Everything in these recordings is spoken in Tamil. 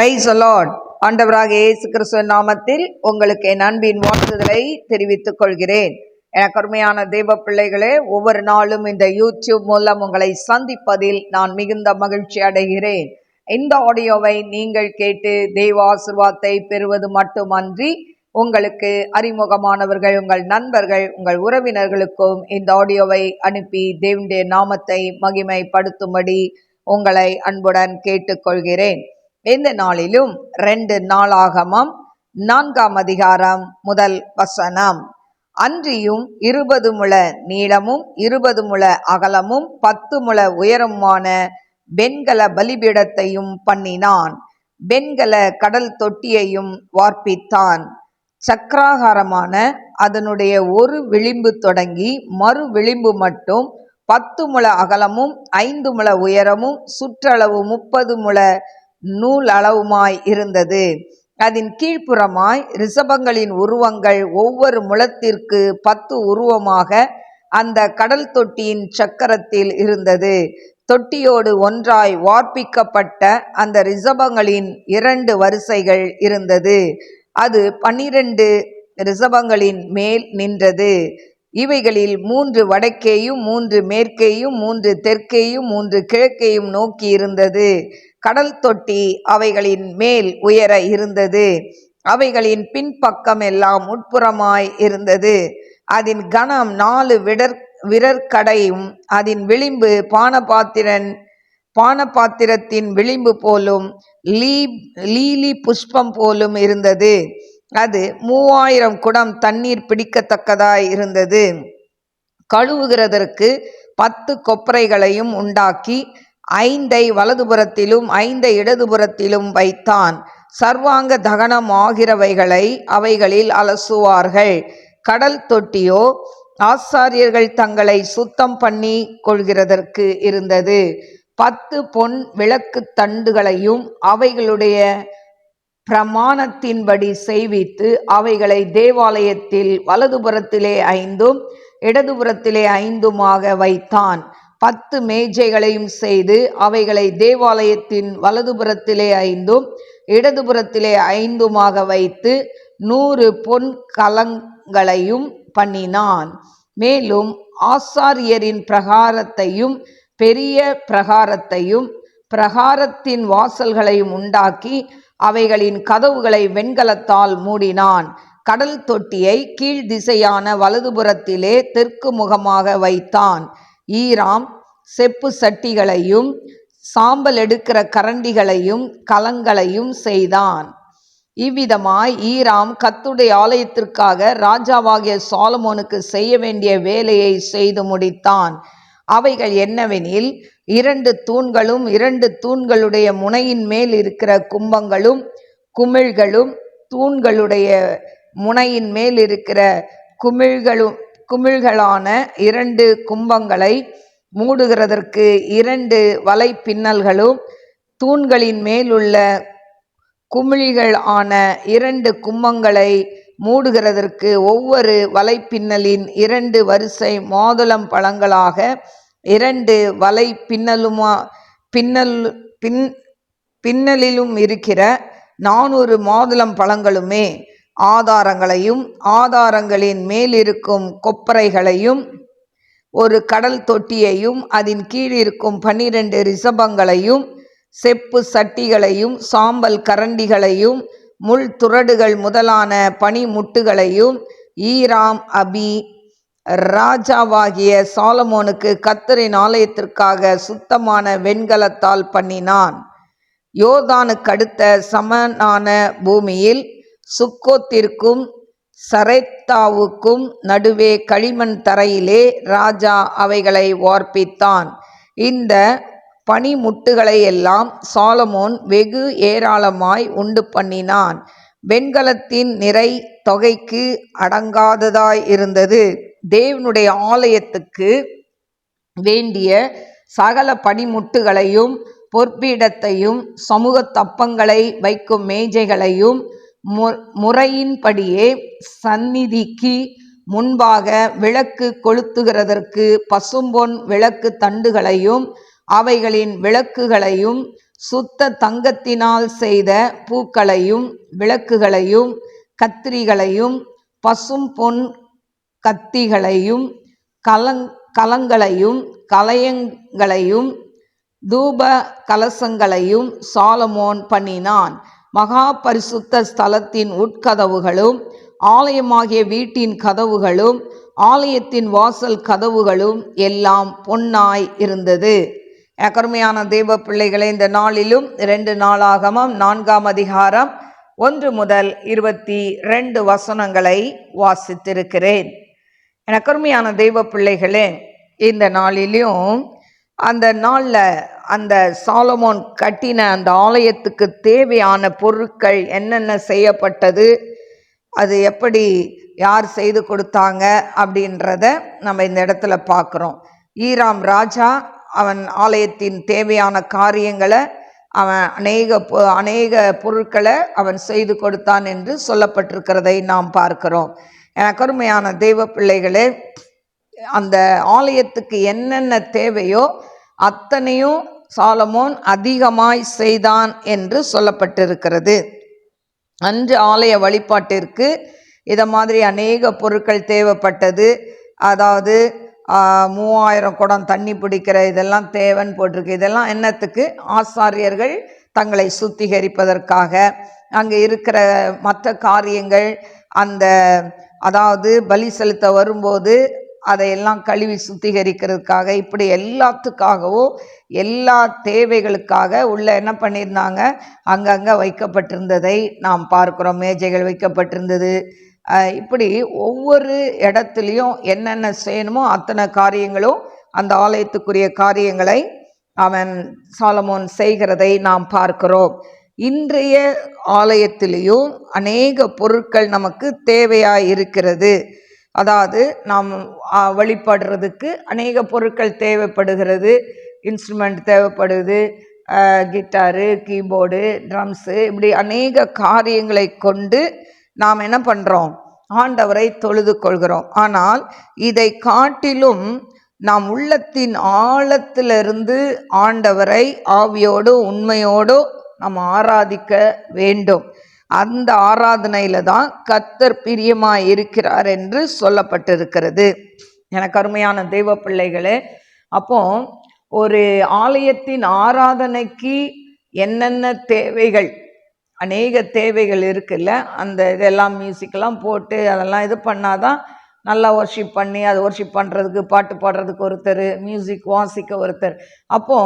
Praise the Lord. ஆண்டவராக இயேசு கிறிஸ்துவின் நாமத்தில் உங்களுக்கு என் அன்பின் வாழ்த்துதலை தெரிவித்துக் கொள்கிறேன். எனக்கு அருமையான தேவ பிள்ளைகளே, ஒவ்வொரு நாளும் இந்த யூடியூப் மூலம் உங்களை சந்திப்பதில் நான் மிகுந்த மகிழ்ச்சி அடைகிறேன். இந்த ஆடியோவை நீங்கள் கேட்டு தெய்வ ஆசீர்வாதத்தை பெறுவது மட்டுமன்றி, உங்களுக்கு அறிமுகமானவர்கள், உங்கள் நண்பர்கள், உங்கள் உறவினர்களுக்கும் இந்த ஆடியோவை அனுப்பி தேவனுடைய நாமத்தை மகிமைப்படுத்தும்படி உங்களை அன்புடன் கேட்டுக்கொள்கிறேன். இந்த நாளிலும் 2 நாளாகமம் 4ஆம் அதிகாரம் 1 வசனம். அன்றியும் 20 முழ நீளமும் 20 முழ அகலமும் 10 முழ உயரமுமான வெண்கல பலிபீடத்தையும் பண்ணினான். வெண்கல கடல் தொட்டியையும் வார்ப்பித்தான். சக்கராகாரமான அதனுடைய ஒரு விளிம்பு தொடங்கி மறு விளிம்பு மட்டும் 10 முழ அகலமும் 5 முழ உயரமும் சுற்றளவு 30 முழ நூல் அளவுமாய் இருந்தது. அதன் கீழ்ப்புறமாய் ரிஷபங்களின் உருவங்கள் ஒவ்வொரு முழத்திற்கு 10 உருவமாக அந்த கடல் தொட்டியின் சக்கரத்தில் இருந்தது. தொட்டியோடு ஒன்றாய் வார்ப்பிக்கப்பட்ட அந்த ரிஷபங்களின் 2 வரிசைகள் இருந்தது. அது 12 ரிஷபங்களின் மேல் நின்றது. இவைகளில் 3 வடக்கேயும் 3 மேற்கேயும் 3 தெற்கேயும் 3 கிழக்கேயும் நோக்கி இருந்தது. கடல் தொட்டி அவைகளின் மேல் உயர இருந்தது. அவைகளின் பின்பக்கம் எல்லாம் உட்புறமாய் இருந்தது. அதன் கனம் 4 விரற்கடையும் அதன் விளிம்பு பானபாத்திரத்தின் விளிம்பு போலும் லீலி புஷ்பம் போலும் இருந்தது. அது 3000 குடம் தண்ணீர் பிடிக்கத்தக்கதாய் இருந்தது. கழுவுகிறதற்கு 10 கொப்பரைகளையும் உண்டாக்கி 5 வலதுபுறத்திலும் 5 இடதுபுறத்திலும் வைத்தான். சர்வாங்க தகனம் ஆகிறவைகளை அவைகளில் அலசுவார்கள். கடல் தொட்டியோ ஆசாரியர்கள் தங்களை சுத்தம் பண்ணி கொள்கிறதற்கு இருந்தது. 10 பொன் விளக்கு தண்டுகளையும் அவைகளுடைய பிரமாணத்தின்படி செய்வித்து அவைகளை தேவாலயத்தில் வலதுபுறத்திலே 5 இடதுபுறத்திலே 5 வைத்தான். 10 மேஜைகளையும் செய்து அவைகளை தேவாலயத்தின் வலதுபுறத்திலே 5 இடதுபுறத்திலே 5 வைத்து 100 பொன் கலங்களையும் பண்ணினான். மேலும் ஆசாரியரின் பிரகாரத்தையும் பெரிய பிரகாரத்தையும் பிரகாரத்தின் வாசல்களையும் உண்டாக்கி அவைகளின் கதவுகளை வெண்கலத்தால் மூடினான். கடல் தொட்டியை கீழ் திசையான வலதுபுறத்திலே தெற்கு முகமாக வைத்தான். ஈராம் செப்பு சட்டிகளையும் சாம்பல் எடுக்கிற கரண்டிகளையும் கலங்களையும் செய்தான். இவ்விதமாய் ஈராம் கர்த்தருடைய ஆலயத்திற்காக ராஜாவாகிய சாலமோனுக்கு செய்ய வேண்டிய வேலையை செய்து முடித்தான். அவைகள் என்னவெனில், 2 தூண்களும் 2 தூண்களுடைய முனையின் மேல் இருக்கிற கும்பங்களும் குமிழ்களும், தூண்களுடைய முனையின் மேல் இருக்கிற குமிழ்களான 2 கும்பங்களை மூடுகிறதற்கு 2 வலை பின்னல்களும், தூண்களின் மேலுள்ள குமிழ்கள் ஆன 2 கும்பங்களை மூடுகிறதற்கு ஒவ்வொரு வலை பின்னலின் 2 வரிசை மாதுளம் பழங்களாக 2 வலை பின்னலிலும் இருக்கிற 400 மாதுளம் பழங்களுமே. ஆதாரங்களையும் ஆதாரங்களின் மேலிருக்கும் கொப்பரைகளையும் ஒரு கடல் தொட்டியையும் அதன் கீழ் இருக்கும் 12 ரிஷபங்களையும் செப்பு சட்டிகளையும் சாம்பல் கரண்டிகளையும் முள் துறடுகள் முதலான பனிமுட்டுகளையும் ஈராம் ராஜாவாகிய சாலமோனுக்கு கர்த்தரின் ஆலயத்திற்காக சுத்தமான வெண்கலத்தால் பண்ணினான். யோர்தானுக்கு அடுத்த சமனான பூமியில் சுக்கோத்திற்கும் சரேத்தாவுக்கும் நடுவே களிமண் தரையிலே ராஜா அவைகளை வார்ப்பித்தான். இந்த பனிமுட்டுகளை எல்லாம் சாலமோன் வெகு ஏராளமாய் உண்டு பண்ணினான். வெண்கலத்தின் நிறை தொகைக்கு அடங்காததாய் இருந்தது. தேவனுடைய ஆலயத்துக்கு வேண்டிய சகல பனிமுட்டுகளையும் பொற்பீடத்தையும் சமூக தப்பங்களை வைக்கும் மேஜைகளையும் முறையின்படியே சந்நிதிக்கு முன்பாக விளக்கு கொளுத்துகிறதற்கு பசும்பொன் விளக்கு தண்டுகளையும் அவைகளின் விளக்குகளையும் சுத்த தங்கத்தினால் செய்த பூக்களையும் விளக்குகளையும் கத்திரிகளையும் பசும் பொன் கத்திகளையும் கலங்களையும் கலயங்களையும் தூப கலசங்களையும் சாலமோன் பண்ணினான். மகா பரிசுத்த ஸ்தலத்தின் உட்கதவுகளும் ஆலயமாகிய வீட்டின் கதவுகளும் ஆலயத்தின் வாசல் கதவுகளும் எல்லாம் பொன்னாய் இருந்தது. கருமையான தேவ பிள்ளைகளை, இந்த நாளிலும் 2 நாளாகமம் 4ஆம் அதிகாரம் 1 முதல் 22 வசனங்களை வாசித்திருக்கிறேன். கருமையான தெய்வ பிள்ளைகளே, இந்த நாளிலும் அந்த நாளில் அந்த சாலமோன் கட்டின அந்த ஆலயத்துக்கு தேவையான பொருட்கள் என்னென்ன செய்யப்பட்டது, அது எப்படி யார் செய்து கொடுத்தாங்க அப்படின்றத நம்ம இந்த இடத்துல பார்க்குறோம். ஈராம் ராஜா அவன் ஆலயத்தின் தேவையான காரியங்களை அவன் அநேக பொருட்களை அவன் செய்து கொடுத்தான் என்று சொல்லப்பட்டிருக்கிறதை நாம் பார்க்கிறோம். கருமையான தெய்வ பிள்ளைகளே, அந்த ஆலயத்துக்கு என்னென்ன தேவையோ அத்தனையும் சாலமோன் அதிகமாய் செய்தான் என்று சொல்லப்பட்டிருக்கிறது. அன்று ஆலய வழிபாட்டிற்கு இதை மாதிரி அநேக பொருட்கள் தேவைப்பட்டது. அதாவது 3000 குடம் தண்ணி பிடிக்கிற இதெல்லாம் தேவைன்னு போட்டிருக்கு. இதெல்லாம் என்னத்துக்கு? ஆசாரியர்கள் தங்களை சுத்திகரிப்பதற்காக, அங்கே இருக்கிற மற்ற காரியங்கள், அதாவது பலி செலுத்த வரும்போது அதையெல்லாம் கழுவி சுத்திகரிக்கிறதுக்காக, இப்படி எல்லாத்துக்காகவும் எல்லா தேவைகளுக்காக உள்ள என்ன பண்ணியிருந்தாங்க, அங்கங்கே வைக்கப்பட்டிருந்ததை நாம் பார்க்குறோம். மேஜைகள் வைக்கப்பட்டிருந்தது. இப்படி ஒவ்வொரு இடத்துலையும் என்னென்ன செய்யணுமோ அத்தனை காரியங்களும், அந்த ஆலயத்துக்குரிய காரியங்களை அவன் சாலமோன் செய்கிறதை நாம் பார்க்கிறோம். இன்றைய ஆலயத்திலேயும் அநேக பொருட்கள் நமக்கு தேவையாக இருக்கிறது. அதாவது நாம் வழிபடுறதுக்கு அநேக பொருட்கள் தேவைப்படுகிறது. இன்ஸ்ட்ருமெண்ட் தேவைப்படுது, கிட்டாரு, கீபோர்டு, ட்ரம்ஸு, இப்படி அநேக காரியங்களை கொண்டு நாம் என்ன பண்ணுறோம், ஆண்டவரை தொழுது கொள்கிறோம். ஆனால் இதை காட்டிலும் நாம் உள்ளத்தின் ஆழத்திலிருந்து ஆண்டவரை ஆவியோடு உண்மையோடு நாம் ஆராதிக்க வேண்டும். அந்த ஆராதனையில தான் கர்த்தர் பிரியமாய் இருக்கிறார் என்று சொல்லப்பட்டிருக்கிறது. எனக்கு அருமையான தெய்வ பிள்ளைகளே, அப்போ ஒரு ஆலயத்தின் ஆராதனைக்கு என்னென்ன தேவைகள், அநேக தேவைகள் இருக்குல்ல. அந்த இதெல்லாம் மியூசிக்கெல்லாம் போட்டு அதெல்லாம் இது பண்ணாதான் நல்லா ஒர்ஷிப் பண்ணி, அது ஒர்ஷிப் பண்ணுறதுக்கு, பாட்டு பாடுறதுக்கு ஒருத்தர், மியூசிக் வாசிக்க ஒருத்தர். அப்போ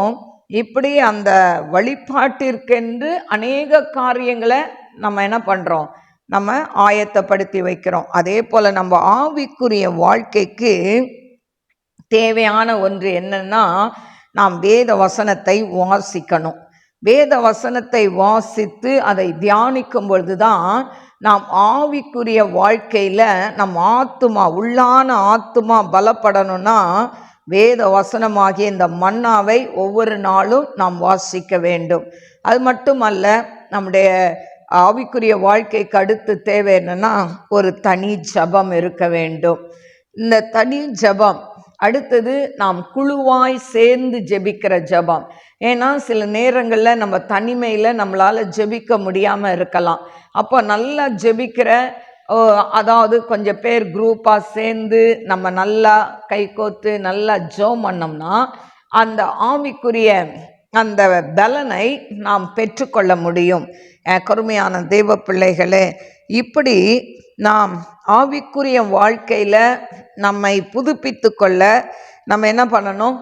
இப்படி அந்த வழிபாட்டிற்கென்று அநேக காரியங்களை நம்ம என்ன பண்ணுறோம், நம்ம ஆயத்தப்படுத்தி வைக்கிறோம். அதே போல் நம்ம ஆவிக்குரிய வாழ்க்கைக்கு தேவையான ஒன்று என்னன்னா, நாம் வேத வசனத்தை வாசிக்கணும். வேத வசனத்தை வாசித்து அதை தியானிக்கும் பொழுது தான் நாம் ஆவிக்குரிய வாழ்க்கையில் நம் ஆத்துமா, உள்ளான ஆத்துமா பலப்படணும்னா வேத வசனமாகிய இந்த மன்னாவை ஒவ்வொரு நாளும் நாம் வாசிக்க வேண்டும். அது மட்டுமல்ல, நம்முடைய ஆவிக்குரிய வாழ்க்கைக்கு அடுத்து தேவை என்னன்னா, ஒரு தனி ஜபம் இருக்க வேண்டும். இந்த தனி ஜபம் அடுத்தது நாம் குழுவாய் சேர்ந்து ஜெபிக்கிற ஜபம். ஏன்னா சில நேரங்களில் நம்ம தனிமையில் நம்மளால் ஜெபிக்க முடியாமல் இருக்கலாம். அப்போ நல்லா ஜெபிக்கிற, அதாவது கொஞ்சம் பேர் குரூப்பாக சேர்ந்து நம்ம நல்லா கைகோத்து நல்லா ஜெபம் பண்ணோம்னா அந்த ஆவிக்குரிய அந்த பலனை நாம் பெற்றுக்கொள்ள முடியும். கருமையான தெய்வ பிள்ளைகளே, இப்படி நாம் ஆவிக்குரிய வாழ்க்கையில் நம்மை புதுப்பித்து கொள்ள நம்ம என்ன பண்ணணும்,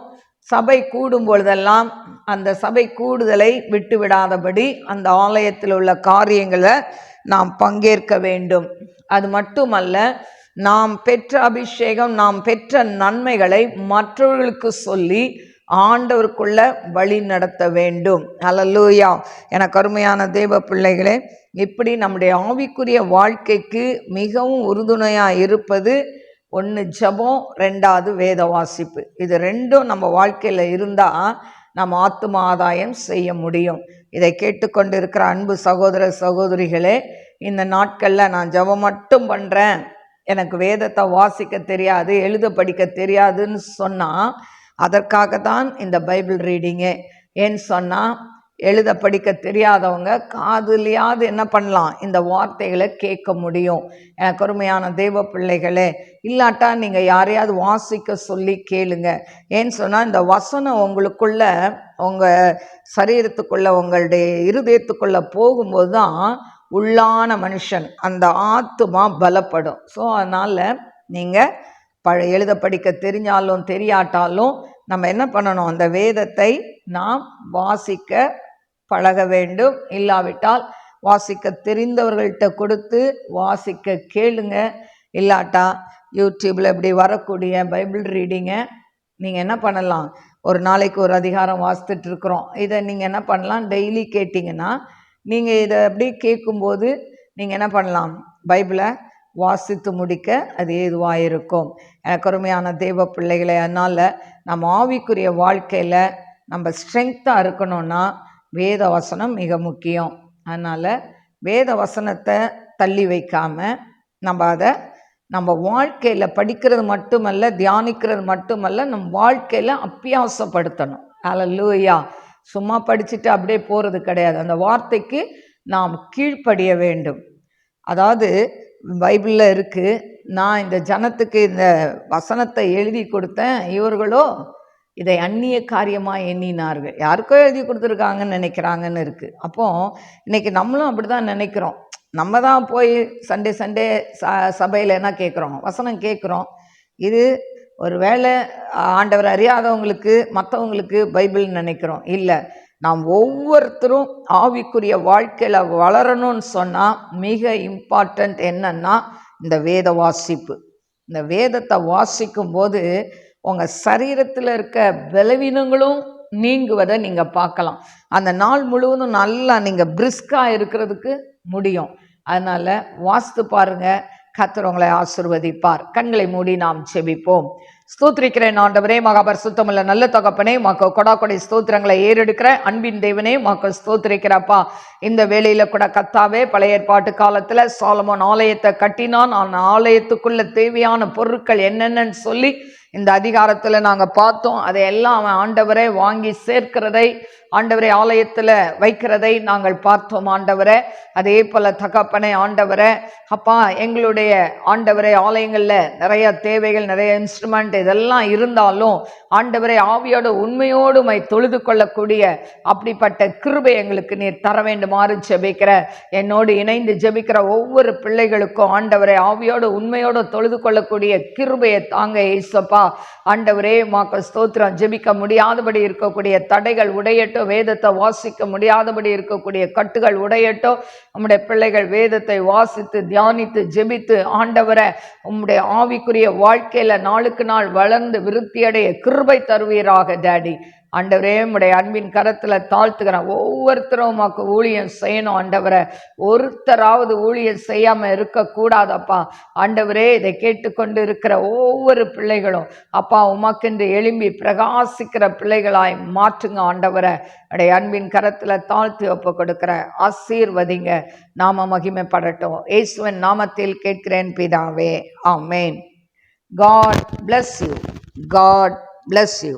சபை கூடும் பொழுதெல்லாம் அந்த சபை கூடுதலை விட்டு விடாதபடி அந்த ஆலயத்தில் உள்ள காரியங்களை நாம் பங்கேற்க வேண்டும். அது மட்டுமல்ல, நாம் பெற்ற அபிஷேகம், நாம் பெற்ற நன்மைகளை மற்றவர்களுக்கு சொல்லி ஆண்டவருக்குள்ள வழி நடத்த வேண்டும். அல்லேலூயா. எனக்கு அருமையான தேவ பிள்ளைகளே, இப்படி நம்முடைய ஆவிக்குரிய வாழ்க்கைக்கு மிகவும் உறுதுணையாக இருப்பது ஒன்று ஜெபம், 2வது வேத வாசிப்பு. இது ரெண்டும் நம்ம வாழ்க்கையில் இருந்தால் நம்ம ஆத்தும ஆதாயம் செய்ய முடியும். இதை கேட்டுக்கொண்டு இருக்கிற அன்பு சகோதர சகோதரிகளே, இந்த நாட்களில் நான் ஜெபம் மட்டும் பண்ணுறேன், எனக்கு வேதத்தை வாசிக்க தெரியாது, எழுத படிக்க தெரியாதுன்னு சொன்னால் அதற்காக தான் இந்த பைபிள் ரீடிங்கே. ஏன்னு சொன்னால் எழுத படிக்க தெரியாதவங்க காதுலையாவது என்ன பண்ணலாம், இந்த வார்த்தைகளை கேட்க முடியும். எனக்கு அருமையான தேவ பிள்ளைகளே, இல்லாட்டா நீங்கள் யாரையாவது வாசிக்க சொல்லி கேளுங்க. ஏன்னு சொன்னால் இந்த வசனம் உங்களுக்குள்ள உங்கள் சரீரத்துக்குள்ள உங்களுடைய இருதயத்துக்குள்ளே போகும்போது தான் உள்ளான மனுஷன் அந்த ஆத்துமா பலப்படும். ஸோ அதனால் நீங்கள் எழுத படிக்க தெரிஞ்சாலும் தெரியாட்டாலும் நம்ம என்ன பண்ணணும், அந்த வேதத்தை நாம் வாசிக்க பழக வேண்டும். இல்லாவிட்டால் வாசிக்க தெரிந்தவர்கள்ட்ட கொடுத்து வாசிக்க கேளுங்க. இல்லாட்டா யூடியூப்பில் இப்படி வரக்கூடிய பைபிள் ரீடிங்கை நீங்கள் என்ன பண்ணலாம், ஒரு நாளைக்கு ஒரு அதிகாரம் வாசித்துட்டு இருக்கிறோம், இதை நீங்கள் என்ன பண்ணலாம், டெய்லி கேட்டிங்கன்னா நீங்கள் இதை அப்படி கேட்கும்போது நீங்கள் என்ன பண்ணலாம், பைபிளை வாசித்து முடிக்க அது ஏதுவாக இருக்கும். எனக்கு அருமையான தேவ பிள்ளைகளை, அதனால் நம்ம ஆவிக்குரிய வாழ்க்கையில் நம்ம ஸ்ட்ரெங்க்த்தாக இருக்கணும்னா வேத வசனம் மிக முக்கியம். அதனால் வேத வசனத்தை தள்ளி வைக்காமல் நம்ம அதை நம்ம வாழ்க்கையில் படிக்கிறது மட்டுமல்ல, தியானிக்கிறது மட்டுமல்ல, நம்ம வாழ்க்கையில் அபியாசப்படுத்தணும். அல்லேலூயா. சும்மா படிச்சுட்டு அப்படியே போகிறது கிடையாது. அந்த வார்த்தைக்கு நாம் கீழ்ப்படிய வேண்டும். அதாவது பைபிளில் இருக்குது, நான் இந்த ஜனத்துக்கு இந்த வசனத்தை எழுதி கொடுத்தேன், இவர்களோ இதை அந்நிய காரியமாக எண்ணினார்கள். யாருக்கோ எழுதி கொடுத்துருக்காங்கன்னு நினைக்கிறாங்கன்னு இருக்குது. அப்போது இன்றைக்கி நம்மளும் அப்படி தான் நினைக்கிறோம். நம்ம தான் போய் சண்டே சபையில் என்ன கேட்குறோம், வசனம் கேட்குறோம். இது ஒரு வேளை ஆண்டவர் அறியாதவங்களுக்கு மற்றவங்களுக்கு பைபிள்னு நினைக்கிறோம். இல்லை, நாம் ஒவ்வொருத்தரும் ஆவிக்குரிய வாழ்க்கையில் வளரணும்னு சொன்னால் மிக இம்பார்ட்டண்ட் என்னன்னா இந்த வேத வாசிப்பு. இந்த வேதத்தை வாசிக்கும் போது உங்கள் சரீரத்தில் இருக்க பலவீனங்களும் நீங்குவதை நீங்கள் பார்க்கலாம். அந்த நாள் முழுவதும் நல்லா நீங்கள் பிரிஸ்காக இருக்கிறதுக்கு முடியும். அதனால் வாசித்து பாருங்கள், கர்த்தர் உங்களை ஆசீர்வதிப்பார். கண்களை மூடி நாம் செபிப்போம். ஸ்தோத்திரிக்கிறேன் ஆண்டவரே, மகாபரிசுத்தமுள்ள நல்ல தகப்பனே, உமக்கு கொடாக்கொடை ஸ்தோத்திரங்களை ஏறெடுக்கிற அன்பின் தேவனே, உமக்கு ஸ்தோத்திரிக்கிறப்பா. இந்த வேளையில கூட கர்த்தாவே, பழைய ஏற்பாட்டு காலத்துல சாலமோன் ஆலயத்தை கட்டினான். அந்த ஆலயத்துக்குள்ள தேவையான பொருட்கள் என்னென்னு சொல்லி இந்த அதிகாரத்தில் நாங்கள் பார்த்தோம். அதையெல்லாம் அவன் ஆண்டவரை வாங்கி சேர்க்கிறதை, ஆண்டவரை ஆலயத்தில் வைக்கிறதை நாங்கள் பார்த்தோம். ஆண்டவரை அதே போல் தகப்பனை ஆண்டவரை அப்பா, எங்களுடைய ஆண்டவரை ஆலயங்களில் நிறைய தேவைகள், நிறைய இன்ஸ்ட்ருமெண்ட் இதெல்லாம் இருந்தாலும் ஆண்டவரை ஆவியோடு உண்மையோடு மை தொழுது கொள்ளக்கூடிய அப்படிப்பட்ட கிருபை எங்களுக்கு நீர் தர வேண்டுமாறு ஜெபிக்கிற, என்னோடு இணைந்து ஜெபிக்கிற ஒவ்வொரு பிள்ளைகளுக்கும் ஆண்டவரை ஆவியோடு உண்மையோடு தொழுது கொள்ளக்கூடிய கிருபையை தாங்க இயேசுப்பா. ஆண்டவரே உமக்கு ஸ்தோத்திரம். ஜெபிக்க முடியாதபடி இருக்கக்கூடிய தடைகள் உடையட்டும், வேதத்தை வாசிக்க முடியாதபடி இருக்கக்கூடிய கட்டுகள் உடையட்டும். நம்முடைய பிள்ளைகள் வேதத்தை வாசித்து தியானித்து ஜெபித்து ஆண்டவரை உம்முடைய ஆவிக்குரிய வாழ்க்கையில நாளுக்கு நாள் வளர்ந்து விருத்தியடைய கிருபை தருவீராக டாடி. ஆண்டவரே உம்முடைய அன்பின் கரத்தில் தாழ்த்துக்கிறேன். ஒவ்வொருத்தரும் உமக்கு ஊழியம் செய்யணும் ஆண்டவரை. ஒருத்தராவது ஊழியம் செய்யாமல் இருக்கக்கூடாதப்பா. ஆண்டவரே இதை கேட்டுக்கொண்டு இருக்கிற ஒவ்வொரு பிள்ளைகளும் அப்பா உமக்கென்று எழும்பி பிரகாசிக்கிற பிள்ளைகளாய் மாற்றுங்க ஆண்டவரை. உடைய அன்பின் கரத்தில் தாழ்த்தி ஒப்பு கொடுக்கிற, ஆசீர்வதிங்க. நாம மகிமைப்படட்டும். இயேசுவின் நாமத்தில் கேட்கிறேன் பிதாவே, ஆமென். God bless you. God bless you.